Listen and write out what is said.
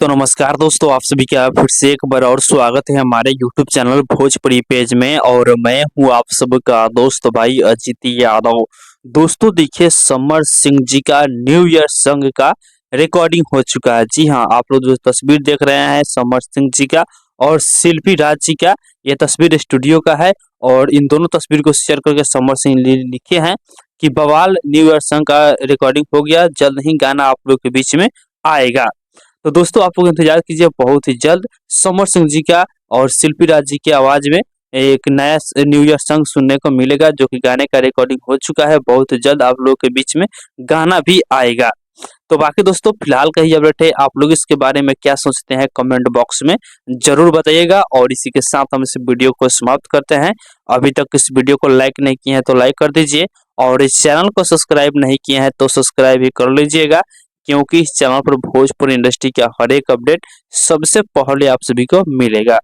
तो नमस्कार दोस्तों, आप सभी का फिर से एक बार और स्वागत है हमारे यूट्यूब चैनल भोजपुरी पेज में। और मैं हूं आप सबका दोस्त भाई अजित यादव। दोस्तों देखिए, समर सिंह जी का न्यू ईयर सॉन्ग का रिकॉर्डिंग हो चुका है। जी हां, आप लोग जो तस्वीर देख रहे हैं समर सिंह जी का और शिल्पी राज जी का, ये तस्वीर स्टूडियो का है। और इन दोनों तस्वीर को शेयर करके समर सिंह लिखे हैं कि बवाल न्यू ईयर सॉन्ग का रिकॉर्डिंग हो गया, जल्द ही गाना आप लोग के बीच में आएगा। तो दोस्तों आप लोग इंतजार कीजिए, बहुत ही जल्द समर सिंह जी का और शिल्पी राज जी की आवाज में एक नया न्यू ईयर सॉन्ग सुनने को मिलेगा, जो कि गाने का रिकॉर्डिंग हो चुका है। बहुत जल्द आप लोग के बीच में गाना भी आएगा। तो बाकी दोस्तों फिलहाल का ही अपडेट है, आप लोग इसके बारे में क्या सोचते हैं कमेंट बॉक्स में जरूर बताइएगा। और इसी के साथ हम इस वीडियो को समाप्त करते हैं। अभी तक इस वीडियो को लाइक नहीं किए हैं तो लाइक कर दीजिए, और इस चैनल को सब्सक्राइब नहीं किए हैं तो सब्सक्राइब भी कर लीजिएगा, क्योंकि इस चैनल पर भोजपुरी इंडस्ट्री का हर एक अपडेट सबसे पहले आप सभी को मिलेगा।